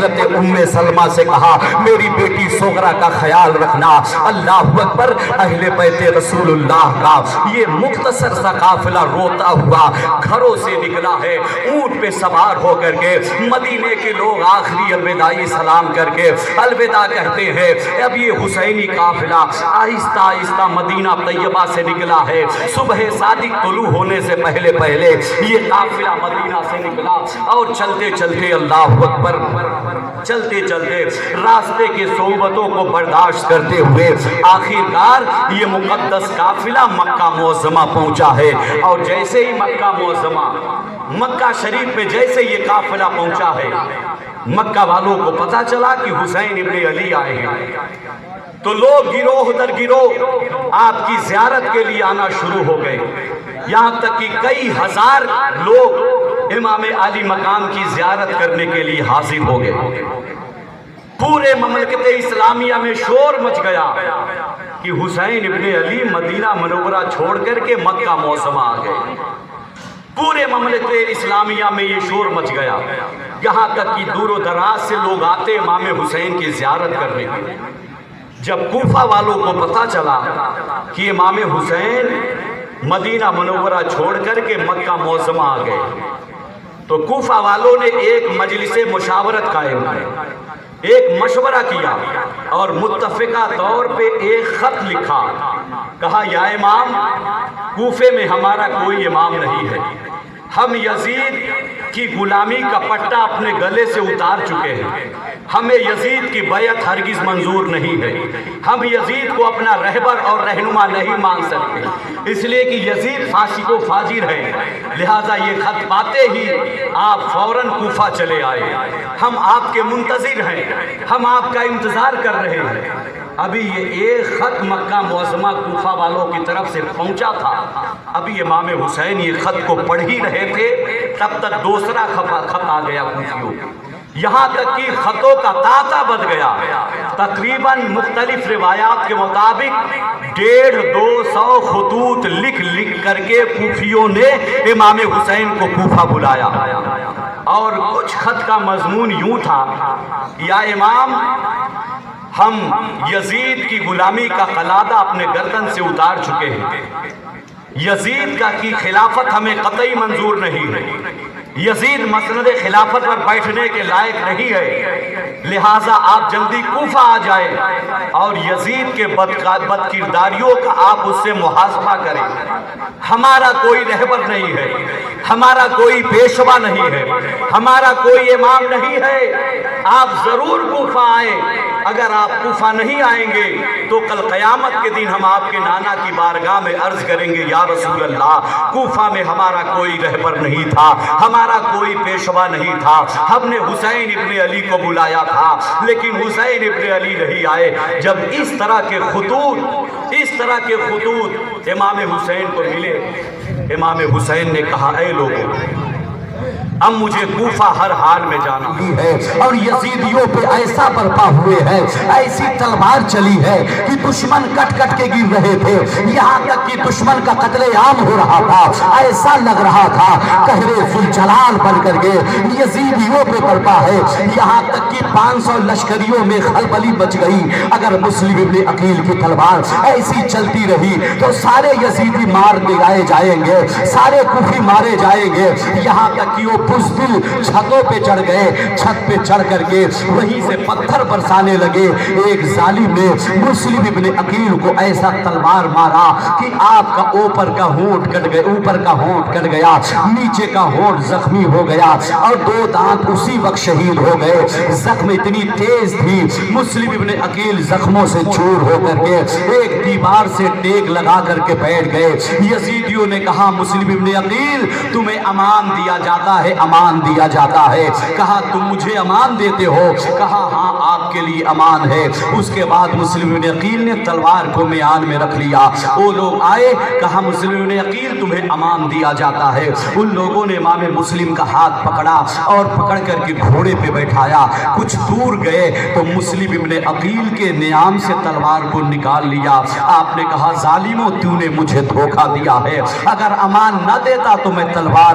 حضرت ام سلمہ سے کہا میری بیٹی سغرا کا خیال رکھنا۔ اللہ اکبر، اہل بیت رسول اللہ کا یہ مختصر سا قافلہ روتا ہوا گھروں سے نکلا ہے، اونٹ پہ سوار ہو کر کے مدینے کے لوگ آخری الوداعی سلام کر کے الوداع کہتے ہیں۔ اب یہ حسینی قافلہ آہستہ آہستہ مدینہ طیبہ سے نکلا ہے، صبح صادق طلوع ہونے سے پہلے پہلے یہ قافلہ مدینہ سے نکلا، اور چلتے چلتے اللہ اکبر، چلتے چلتے راستے کے صعوبتوں کو برداشت کرتے ہوئے آخرکار یہ مقدس قافلہ مکہ معظمہ پہنچا ہے۔ اور جیسے ہی مکہ معظمہ، مکہ شریف میں جیسے یہ قافلہ پہنچا ہے، مکہ والوں کو پتہ چلا کہ حسین ابن علی آئے ہیں، تو لوگ گروہ در گروہ آپ کی زیارت کے لیے آنا شروع ہو گئے، یہاں تک کہ کئی ہزار لوگ امام علی مقام کی زیارت کرنے کے لیے حاضر ہو گئے۔ پورے مملکت اسلامیہ میں شور مچ گیا کہ حسین ابن علی مدینہ منورہ چھوڑ کر کے مکہ معظمہ آ گئے۔ پورے مملکت اسلامیہ میں یہ شور مچ گیا، یہاں تک کہ دور و دراز سے لوگ آتے امام حسین کی زیارت کرنے کے لیے۔ جب کوفہ والوں کو پتہ چلا کہ امام حسین مدینہ منورہ چھوڑ کر کے مکہ معظمہ آ گئے، تو کوفہ والوں نے ایک مجلس مشاورت قائم کی، ایک مشورہ کیا اور متفقہ طور پہ ایک خط لکھا، کہا یا امام، کوفے میں ہمارا کوئی امام نہیں ہے، ہم یزید کی غلامی کا پٹا اپنے گلے سے اتار چکے ہیں، ہمیں یزید کی بیعت ہرگز منظور نہیں ہے، ہم یزید کو اپنا رہبر اور رہنما نہیں مان سکتے، اس لیے کہ یزید فاسق و فاجر ہے، لہٰذا یہ خط پاتے ہی آپ فوراً کوفہ چلے آئے، ہم آپ کے منتظر ہیں، ہم آپ کا انتظار کر رہے ہیں۔ ابھی یہ ایک خط مکہ معظمہ کوفہ والوں کی طرف سے پہنچا تھا، ابھی امام حسین یہ خط کو پڑھ ہی رہے تھے، تب تک دوسرا خط آ گیا کوفیوں، یہاں تک کہ خطوں کا تاتا بد گیا۔ تقریباً مختلف روایات کے مطابق 150-200 خطوط لکھ کر کے کوفیوں نے امام حسین کو کوفہ بلایا، اور کچھ خط کا مضمون یوں تھا، یا امام، ہم یزید کی غلامی کا قلادہ اپنے گردن سے اتار چکے ہیں، یزید کا کی خلافت ہمیں قطعی منظور نہیں ہے، یزید مسند خلافت پر بیٹھنے کے لائق نہیں ہے، لہٰذا آپ جلدی کوفہ آ جائیں اور یزید کے بد کرداریوں کا آپ اس سے محاسبہ کریں۔ ہمارا کوئی رہبر نہیں ہے، ہمارا کوئی پیشوا نہیں ہے، ہمارا کوئی امام نہیں ہے، آپ ضرور کوفہ آئیں۔ اگر آپ کوفہ نہیں آئیں گے تو کل قیامت کے دن ہم آپ کے نانا کی بارگاہ میں عرض کریں گے یا رسول اللہ، کوفہ میں ہمارا کوئی رہبر نہیں تھا، ہمارا کوئی پیشوا نہیں تھا، ہم نے حسین ابن علی کو بلایا تھا لیکن حسین ابن علی نہیں آئے۔ جب اس طرح کے خطوط امام حسین کو ملے، امام حسین نے کہا اے لوگوں، اب مجھے کوفہ ہر حال میں جانا ہے، اور یزیدیوں پہ ایسا برپا ہوئے ہیں، ایسی تلوار چلی ہے کہ دشمن کٹ کٹ کے گر رہے تھے، یہاں تک کہ دشمن کا قتل عام ہو رہا تھا، ایسا لگ رہا تھا قہر ذوالجلال بن کر کے یزیدیوں پہ برپا ہے، یہاں تک کہ 500 لشکریوں میں خلبلی بچ گئی۔ اگر مسلم ابن عقیل کی تلوار ایسی چلتی رہی تو سارے یزیدی مار دگائے جائیں گے، سارے کوفی مارے جائیں گے، یہاں تک کہ وہ بزدل چھتوں پہ چڑھ گئے، چھت پہ چڑھ کر کے وہیں سے پتھر برسانے لگے۔ ایک ظالم نے مسلم ابن عقیل کو ایسا تلوار مارا کہ آپ کا اوپر کا ہونٹ کٹ گیا، نیچے کا ہونٹ زخمی ہو گیا، اور 2 دانت اسی وقت شہید ہو گئے۔ زخم اتنی تیز تھی، مسلم ابن عقیل زخموں سے چور ہو کر کے ایک دیوار سے ٹیک لگا کر کے بیٹھ گئے۔ یزیدیوں نے کہا مسلم ابن عقیل تمہیں امان دیا جاتا ہے، امان دیا جاتا ہے۔ کہا تم مجھے امان دیتے ہو؟ کہا ہاں آپ کے لیے امان ہے۔ اس کے بعد مسلم ابن عقیل نے تلوار کو میان میں رکھ لیا، وہ لوگ آئے، کہا مسلم ابن عقیل تمہیں امان دیا جاتا ہے۔ ان لوگوں نے امام مسلم کا ہاتھ پکڑا اور پکڑ کر کے گھوڑے پہ بیٹھایا، کچھ دور گئے تو مسلم ابن عقیل کے نیام سے تلوار کو نکال لیا۔ آپ نے کہا ظالموں تو نے مجھے دھوکہ دیا ہے، اگر امان نہ دیتا تو میں تلوار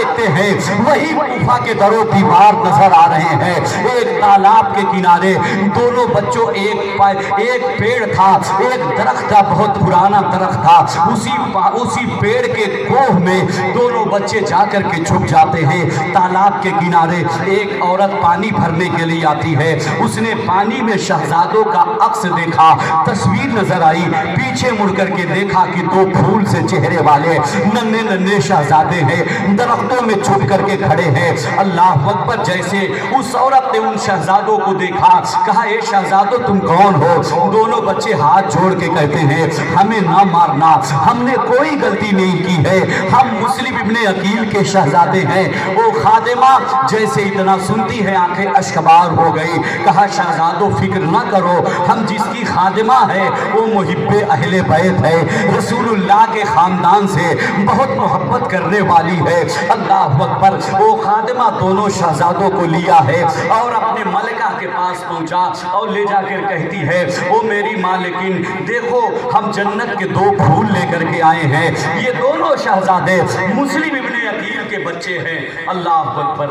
دیکھتے ہیں وہی کوفہ کے در و دیوار نظر آ رہے ہیں. ایک تالاب کے کنارے دونوں بچوں ایک پیڑ تھا, ایک درخت تھا, بہت پرانا درخت تھا. اسی پیڑ کے کوہ میں دونوں بچے جا کر کے چھپ جاتے ہیں. تالاب کے کنارے ایک عورت پانی بھرنے کے لیے آتی ہے. اس نے پانی میں شہزادوں کا عکس دیکھا, تصویر نظر آئی. پیچھے مڑ کر کے دیکھا کہ دو پھول سے چہرے والے ننھے ننھے شہزادے ہیں, درختوں میں چھپ کر کے کھڑے ہیں. اللہ اکبر. جیسے اس عورت نے ان شہزادوں کو دیکھا, کہا اے شہزادوں تم کون ہو؟ دونوں بچے ہاتھ جوڑ کے کہتے ہیں ہمیں نہ مارنا, ہم نے کوئی غلطی نہیں کی ہے, ہم مسلم ابن عقیل کے شہزادے ہیں. وہ خادمہ جیسے اتنا سنتی ہے آنکھیں اشکبار ہو گئی. کہا شہزادوں فکر نہ کرو, ہم جس کی خادمہ ہے وہ محب اہل بیت ہے, رسول اللہ کے خاندان سے بہت محبت کرنے والی ہے. اللہ اکبر. وہ خادمہ دونوں شہزادوں کو لیا ہے اور اپنے ملکہ کے پاس پہنچا اور لے جا کر کہتی ہے او میری مالکن دیکھو ہم جنت کے دو پھول لے کر کے آئے ہیں. یہ دونوں شہزادے مسلم ابن عقیل کے بچے ہیں. اللہ اکبر.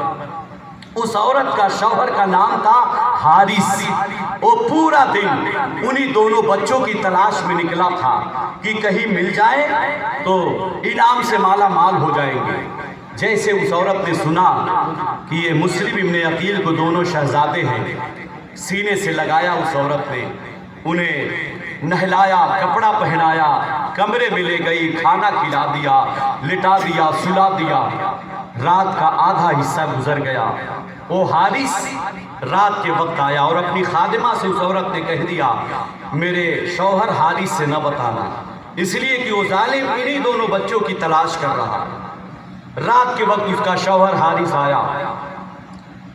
اس عورت کا شوہر کا نام تھا حارث. وہ پورا دن انہی دونوں بچوں کی تلاش میں نکلا تھا کہ کہیں مل جائے تو انعام سے مالا مال ہو جائیں گے. جیسے اس عورت نے سنا کہ یہ مسلم ابن عقیل کو دونوں شہزادے ہیں, سینے سے لگایا اس عورت نے, انہیں نہلایا, کپڑا پہنایا, کمرے میں لے گئی, کھانا کھلا دیا, لٹا دیا, سلا دیا. رات کا آدھا حصہ گزر گیا. وہ حارث رات کے وقت آیا اور اپنی خادمہ سے اس عورت نے کہہ دیا میرے شوہر حارث سے نہ بتانا, اس لیے کہ وہ ظالم انہی دونوں بچوں کی تلاش کر رہا. رات کے وقت اس کا شوہر حارث آیا,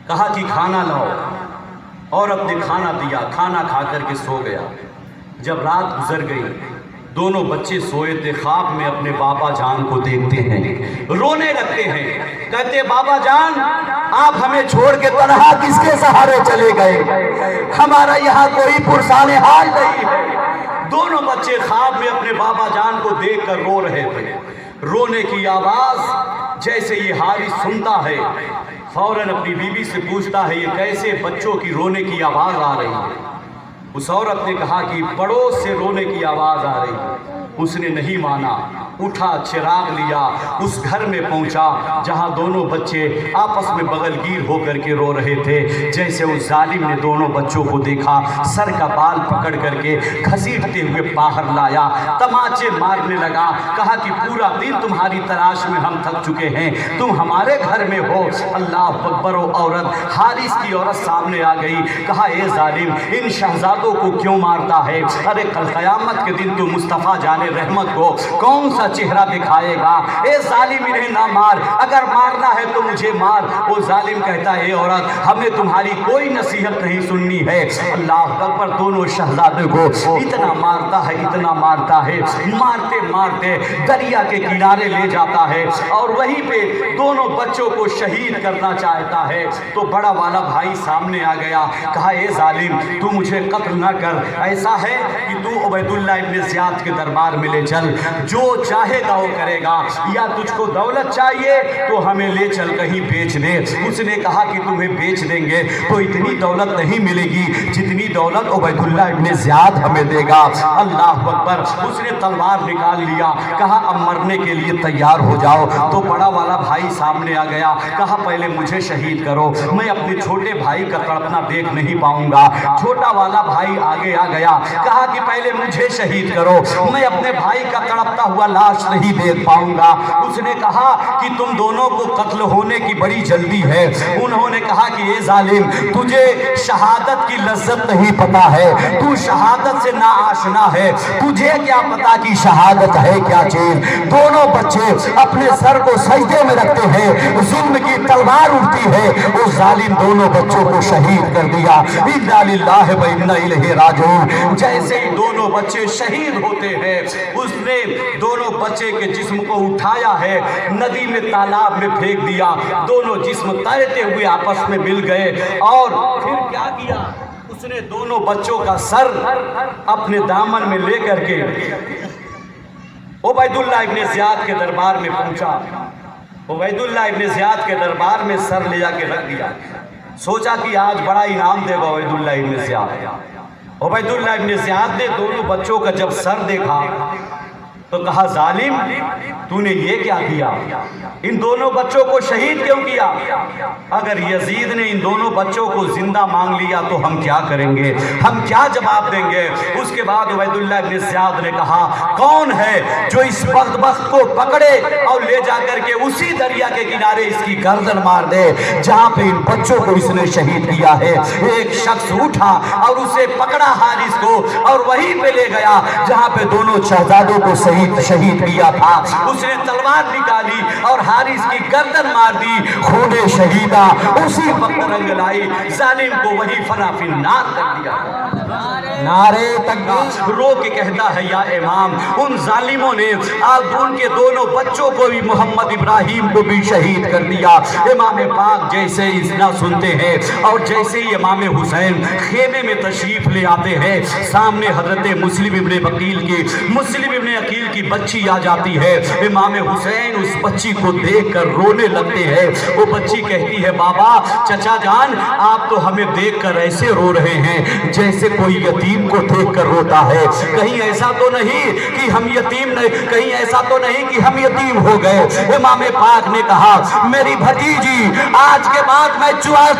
کہا کہ کھانا لاؤ. عورت نے کھانا دیا, کھانا کھا کر کے سو گیا. جب رات گزر گئی دونوں بچے سوئے تھے, خواب میں اپنے بابا جان کو دیکھتے ہیں, رونے لگتے ہیں. کہتے بابا جان آپ ہمیں چھوڑ کے تنہا کس کے سہارے چلے گئے, ہمارا یہاں کوئی پرسان حال نہیں ہے. دونوں بچے خواب میں اپنے بابا جان کو دیکھ کر رو رہے تھے. رونے کی آواز جیسے یہ حارث سنتا ہے فوراً اپنی بیوی سے پوچھتا ہے یہ کیسے بچوں کی رونے کی آواز آ رہی ہے. اس عورت نے کہا کہ پڑوس سے رونے کی آواز آ رہی ہے. اس نے نہیں مانا, اٹھا, چراغ لیا, اس گھر میں پہنچا جہاں دونوں بچے آپس میں بغل گیر ہو کر کے رو رہے تھے. جیسے اس ظالم نے دونوں بچوں کو دیکھا, سر کا بال پکڑ کر کے گھسیٹتے ہوئے باہر لایا, تماچے مارنے لگا. کہا کہ پورا دن تمہاری تلاش میں ہم تھک چکے ہیں, تم ہمارے گھر میں ہو. اللہ اکبر. و عورت حارث کی عورت سامنے آ گئی. کہا اے ظالم ان شہزادوں کو کیوں مارتا ہے؟ ارے کل قیامت کے دن تو مصطفیٰ جان رحمت کو کون سا چہرہ دکھائے گا؟ اے ظالم انہیں نہ مار, اگر مارنا ہے تو مجھے مار. وہ ظالم کہتا ہے اے عورت ہمیں تمہاری کوئی نصیحت نہیں سننی ہے. اللہ اکبر. دونوں شہزادے کو اتنا مارتا ہے, اتنا مارتا ہے, مارتے مارتے دریا کے کنارے لے جاتا ہے اور وہیں پہ دونوں بچوں کو شہید کرنا چاہتا ہے. تو بڑا والا بھائی سامنے آ گیا. کہا اے ظالم تو مجھے قتل نہ کر, ایسا ہے کہ تو عبید اللہ ابن زیاد کے دربار میں لے چل, جو چاہے گا وہ کرے گا. یا تجھ کو دولت چاہیے تو ہمیں لے چل کہیں بیچ دے. اس نے کہا کہ تمہیں بیچ دیں گے تو اتنی دولت نہیں ملے گی جتنی دولت عبید اللہ ابن زیاد ہمیں دے گا. اللہ اکبر. اس نے تلوار نکال لیا, کہا اب مرنے کے لیے تیار ہو جاؤ. تو بڑا والا بھائی سامنے آ گیا. کہا پہلے مجھے شہید کرو, میں اپنے چھوٹے بھائی کا تڑپنا دیکھ نہیں پاؤں گا. چھوٹا والا بھائی آگے آ گیا. کہا کہ پہلے مجھے شہید کرو, میں اپنے بھائی کا تڑپتا ہوا لاش نہیں دیکھ پاؤں گا. اس نے کہا کہ تم دونوں کو قتل ہونے کی بڑی جلدی ہے. انہوں نے کہا کہ اے ظالم تجھے شہادت کی لذت نہیں پتا ہے, تو شہادت سے نا آشنا ہے, تجھے کیا پتا کہ شہادت ہے کیا چیز. دونوں بچے اپنے سر کو سجدے میں رکھتے ہیں, ظلم کی تلوار اٹھتی ہے. وہ ظالم دونوں بچوں کو شہید کر دیا. انا للہ و انا الیہ راجعون. جیسے ہی دونوں بچے شہید ہوتے ہیں اس نے دونوں بچے کے جسم کو اٹھایا ہے, ندی میں تالاب میں پھینک دیا. دونوں جسم تیرتے ہوئے آپس میں مل گئے. اور پھر کیا کیا, اس نے دونوں بچوں کا سر اپنے دامن میں لے کر کے عبید اللہ ابن زیاد کے دربار میں پہنچا. عبیداللہ ابن زیاد کے دربار میں سر لے جا کے رکھ دیا. سوچا کہ آج بڑا انعام دے گا عبیداللہ ابن زیاد. عبیداللہ ابن زیاد نے دونوں بچوں کا جب سر دیکھا تو کہا ظالم تو نے یہ کیا کیا؟ ان دونوں بچوں کو شہید کیوں کیا؟ اگر یزید نے ان دونوں بچوں کو زندہ مانگ لیا تو ہم کیا کریں گے؟ ہم کیا جواب دیں گے؟ اس کے بعد عبیداللہ ابن زیاد نے کہا کون ہے جو اس بدبخت کو پکڑے اور لے جا کر کے اسی دریا کے کنارے اس کی گردن مار دے جہاں پہ ان بچوں کو اس نے شہید کیا ہے. ایک شخص اٹھا اور اسے پکڑا حارث کو اور وہیں پہ لے گیا جہاں پہ دونوں شہزادوں کو شہید کیا تھا. اس نے تلوار نکالی اور حارث کی گردن مار دی. خون شہیدہ اسی وقت رنگ لائی. ظالم کو وہی فنا فی النار کر دیا. نعرے تکبیر. رو کے کہتا ہے یا امام ان ظالموں نے اب ان کے دونوں بچوں کو بھی محمد ابراہیم کو بھی شہید کر دیا. امام پاک جیسے اتنا سنتے ہیں اور جیسے ہی امام حسین خیمے میں تشریف لے آتے ہیں سامنے حضرت مسلم ابن عقیل کی بچی آ جاتی ہے. امام حسین اس بچی کو دیکھ کر رونے لگتے ہیں. وہ بچی کہتی ہے بابا چچا جان آپ تو ہمیں دیکھ کر ایسے رو رہے ہیں جیسے کوئی یتیم کو دیکھ کر روتا ہے. کہیں ایسا تو نہیں کہ ہم یتیم ہو گئے؟ امام پاک نے کہا میری بھتیجی آج کے بعد میں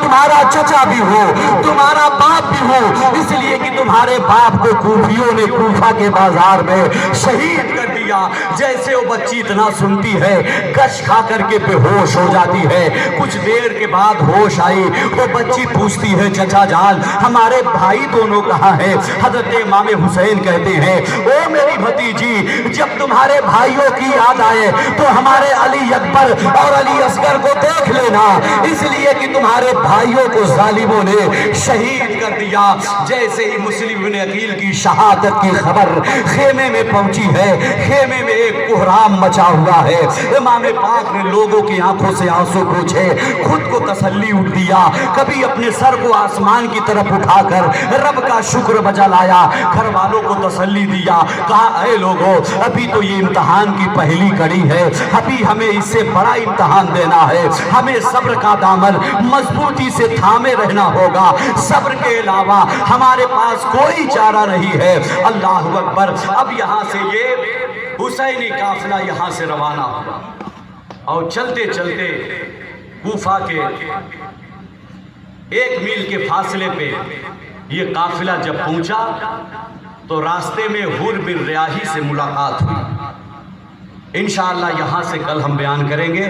تمہارا چچا بھی ہوں تمہارا باپ بھی ہوں اس لیے کہ تمہارے باپ کو کوفیوں نے کوفہ کے بازار میں شہید کر دیا. جیسے وہ بچی اتنا سنتی ہے گش کھا کر کے بے ہوش ہو جاتی ہے. کچھ دیر کے بعد ہوش آئی. وہ بچی پوچھتی ہے چچا جان ہمارے بھائی دونوں کہاں ہیں؟ حضرت امام حسین کہتے ہیں او میری بھتیجی جب تمہارے بھائیوں کی یاد آئے تو ہمارے علی اکبر اور علی اصغر کو دیکھ لینا اس لیے کہ تمہارے بھائیوں کو ظالموں نے شہید کر دیا. جیسے ہی مسلم ابن عقیل کی شہادت کی خبر خیمے میں پہنچی ہے خیمے میں ایک کوہرام مچا ہوا ہے. امام پاک نے لوگوں کی آنکھوں سے آنسو پوچھے خود کو تسلی اٹھ دیا. کبھی اپنے سر کو آسمان کی طرف اٹھا کر رب کا شکر بجا لایا. گھر والوں کو تسلی دیا. کہا اے لوگوں ابھی تو یہ امتحان کی پہلی کڑی ہے ابھی ہمیں اس سے بڑا امتحان دینا ہے. ہمیں صبر کا دامن مضبوطی سے تھامے رہنا ہوگا. صبر کے علاوہ ہمارے پاس کوئی چارہ نہیں ہے. اللہ اکبر. اب یہاں سے یہ حسینی قافلہ یہاں سے روانہ ہوا اور چلتے چلتے کوفہ کے 1 میل کے فاصلے پہ یہ قافلہ جب پہنچا تو راستے میں حور بن ریاحی سے ملاقات ہوئی. انشاءاللہ یہاں سے کل ہم بیان کریں گے.